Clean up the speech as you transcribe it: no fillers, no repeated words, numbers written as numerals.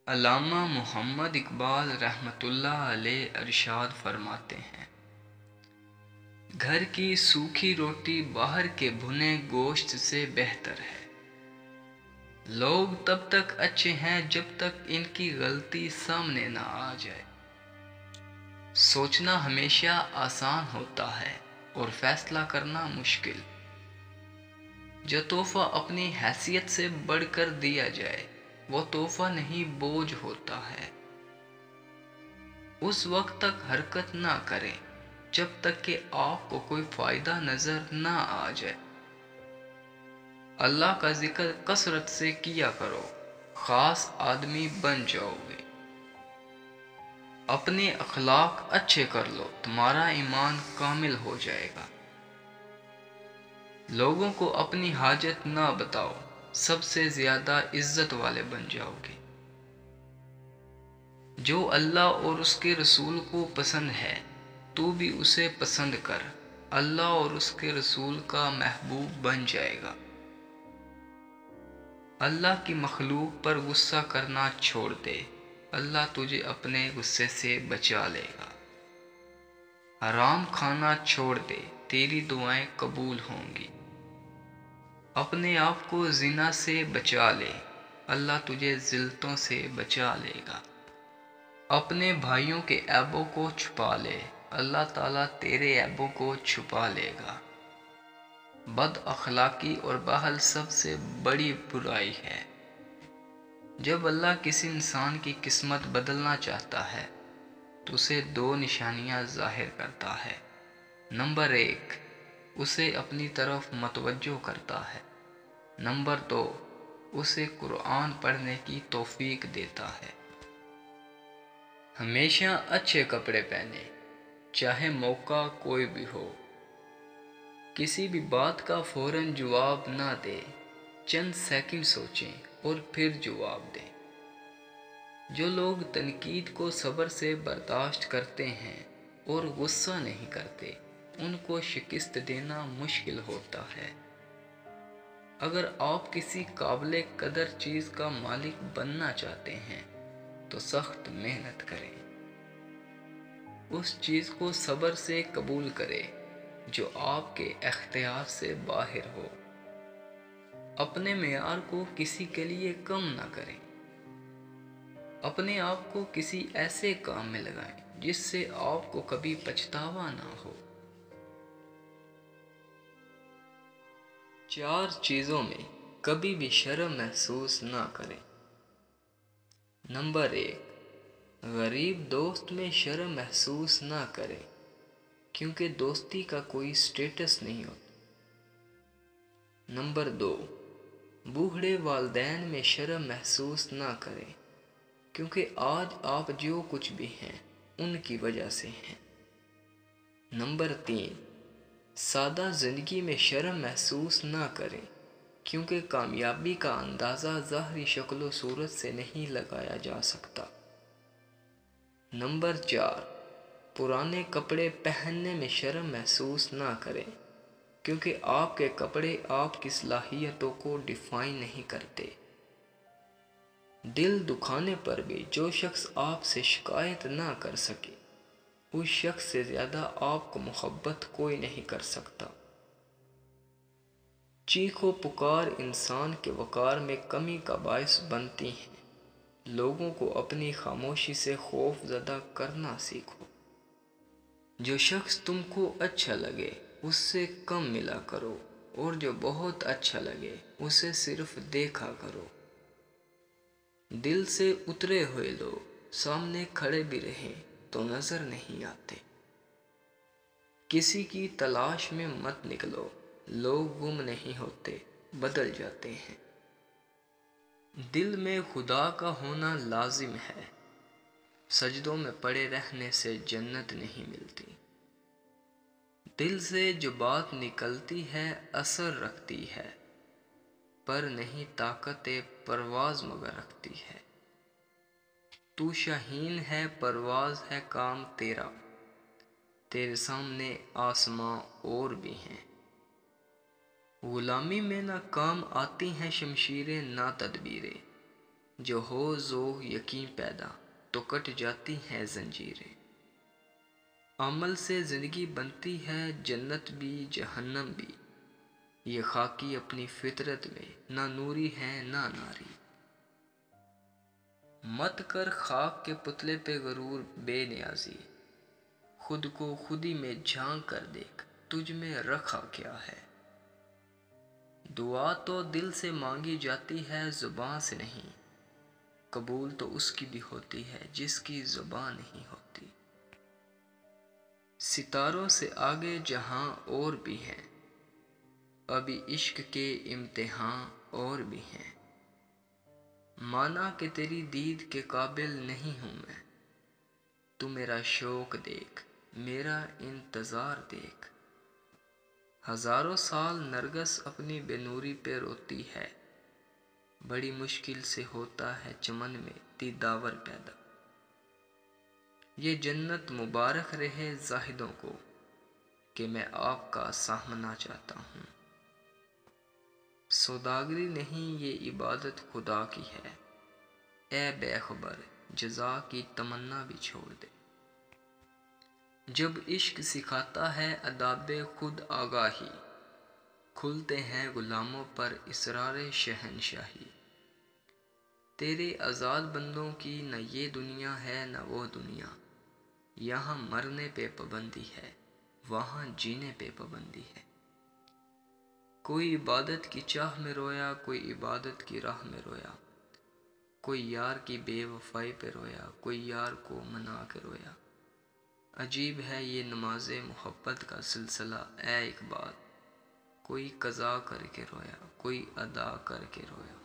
علامہ محمد اقبال رحمۃ اللہ علیہ ارشاد فرماتے ہیں، گھر کی سوکھی روٹی باہر کے بھنے گوشت سے بہتر ہے۔ لوگ تب تک اچھے ہیں جب تک ان کی غلطی سامنے نہ آ جائے۔ سوچنا ہمیشہ آسان ہوتا ہے اور فیصلہ کرنا مشکل۔ جو تحفہ اپنی حیثیت سے بڑھ کر دیا جائے وہ تحفہ نہیں، بوجھ ہوتا ہے۔ اس وقت تک حرکت نہ کریں جب تک کہ آپ کو کوئی فائدہ نظر نہ آ جائے۔ اللہ کا ذکر کثرت سے کیا کرو، خاص آدمی بن جاؤ گے۔ اپنے اخلاق اچھے کر لو، تمہارا ایمان کامل ہو جائے گا۔ لوگوں کو اپنی حاجت نہ بتاؤ، سب سے زیادہ عزت والے بن جاؤ گے۔ جو اللہ اور اس کے رسول کو پسند ہے تو بھی اسے پسند کر، اللہ اور اس کے رسول کا محبوب بن جائے گا۔ اللہ کی مخلوق پر غصہ کرنا چھوڑ دے، اللہ تجھے اپنے غصے سے بچا لے گا۔ حرام کھانا چھوڑ دے، تیری دعائیں قبول ہوں گی۔ اپنے آپ کو زنا سے بچا لے، اللہ تجھے ذلتوں سے بچا لے گا۔ اپنے بھائیوں کے عیبوں کو چھپا لے، اللہ تعالیٰ تیرے عیبوں کو چھپا لے گا۔ بد اخلاقی اور بخل سب سے بڑی برائی ہے۔ جب اللہ کسی انسان کی قسمت بدلنا چاہتا ہے تو اسے دو نشانیاں ظاہر کرتا ہے۔ نمبر 1، اسے اپنی طرف متوجہ کرتا ہے۔ نمبر 2، اسے قرآن پڑھنے کی توفیق دیتا ہے۔ ہمیشہ اچھے کپڑے پہنے، چاہے موقع کوئی بھی ہو۔ کسی بھی بات کا فوراً جواب نہ دے، چند سیکنڈ سوچیں اور پھر جواب دیں۔ جو لوگ تنقید کو صبر سے برداشت کرتے ہیں اور غصہ نہیں کرتے، ان کو شکست دینا مشکل ہوتا ہے۔ اگر آپ کسی قابل قدر چیز کا مالک بننا چاہتے ہیں تو سخت محنت کریں۔ اس چیز کو صبر سے قبول کریں جو آپ کے اختیار سے باہر ہو۔ اپنے معیار کو کسی کے لیے کم نہ کریں۔ اپنے آپ کو کسی ایسے کام میں لگائیں جس سے آپ کو کبھی پچھتاوا نہ ہو۔ 4 چیزوں میں کبھی بھی شرم محسوس نہ کریں۔ نمبر 1، غریب دوست میں شرم محسوس نہ کریں، کیونکہ دوستی کا کوئی سٹیٹس نہیں ہوتا۔ نمبر 2، بوڑھے والدین میں شرم محسوس نہ کریں، کیونکہ آج آپ جو کچھ بھی ہیں ان کی وجہ سے ہیں۔ نمبر 3، سادہ زندگی میں شرم محسوس نہ کریں، کیونکہ کامیابی کا اندازہ ظاہری شکل و صورت سے نہیں لگایا جا سکتا۔ نمبر 4، پرانے کپڑے پہننے میں شرم محسوس نہ کریں، کیونکہ آپ کے کپڑے آپ کی صلاحیتوں کو ڈیفائن نہیں کرتے۔ دل دکھانے پر بھی جو شخص آپ سے شکایت نہ کر سکے، اس شخص سے زیادہ آپ کو محبت کوئی نہیں کر سکتا۔ چیخ و پکار انسان کے وقار میں کمی کا باعث بنتی ہیں۔ لوگوں کو اپنی خاموشی سے خوف زدہ کرنا سیکھو۔ جو شخص تم کو اچھا لگے اس سے کم ملا کرو، اور جو بہت اچھا لگے اسے صرف دیکھا کرو۔ دل سے اترے ہوئے لوگ سامنے کھڑے بھی رہیں تو نظر نہیں آتے۔ کسی کی تلاش میں مت نکلو، لوگ گم نہیں ہوتے، بدل جاتے ہیں۔ دل میں خدا کا ہونا لازم ہے، سجدوں میں پڑے رہنے سے جنت نہیں ملتی۔ دل سے جو بات نکلتی ہے اثر رکھتی ہے، پر نہیں طاقت پرواز مگر رکھتی ہے۔ تو شاہین ہے، پرواز ہے کام تیرا، تیرے سامنے آسماں اور بھی ہیں۔ غلامی میں نہ کام آتی ہیں شمشیریں نہ تدبیریں، جو ہو ذوق یقین پیدا تو کٹ جاتی ہیں زنجیریں۔ عمل سے زندگی بنتی ہے جنت بھی جہنم بھی، یہ خاکی اپنی فطرت میں نہ نوری ہے نہ ناری۔ مت کر خاک کے پتلے پہ غرور بے نیازی، خود کو خودی میں جھانک کر دیکھ تجھ میں رکھا کیا ہے۔ دعا تو دل سے مانگی جاتی ہے زباں سے نہیں، قبول تو اس کی بھی ہوتی ہے جس کی زبان نہیں ہوتی۔ ستاروں سے آگے جہاں اور بھی ہیں، ابھی عشق کے امتحان اور بھی ہیں۔ مانا کہ تیری دید کے قابل نہیں ہوں میں، تو میرا شوق دیکھ میرا انتظار دیکھ۔ ہزاروں سال نرگس اپنی بے نوری پہ روتی ہے، بڑی مشکل سے ہوتا ہے چمن میں دیداور پیدا۔ یہ جنت مبارک رہے زاہدوں کو کہ میں آپ کا سامنا چاہتا ہوں۔ سوداگری نہیں یہ عبادت خدا کی ہے، اے بے خبر جزا کی تمنا بھی چھوڑ دے۔ جب عشق سکھاتا ہے آداب خود آگاہی، کھلتے ہیں غلاموں پر اسرار شہنشاہی۔ تیرے آزاد بندوں کی نہ یہ دنیا ہے نہ وہ دنیا، یہاں مرنے پہ پابندی ہے وہاں جینے پہ پابندی ہے۔ کوئی عبادت کی چاہ میں رویا کوئی عبادت کی راہ میں رویا، کوئی یار کی بے وفائی پہ رویا کوئی یار کو منا کے رویا۔ عجیب ہے یہ نماز محبت کا سلسلہ اے اقبال، کوئی قضا کر کے رویا کوئی ادا کر کے رویا۔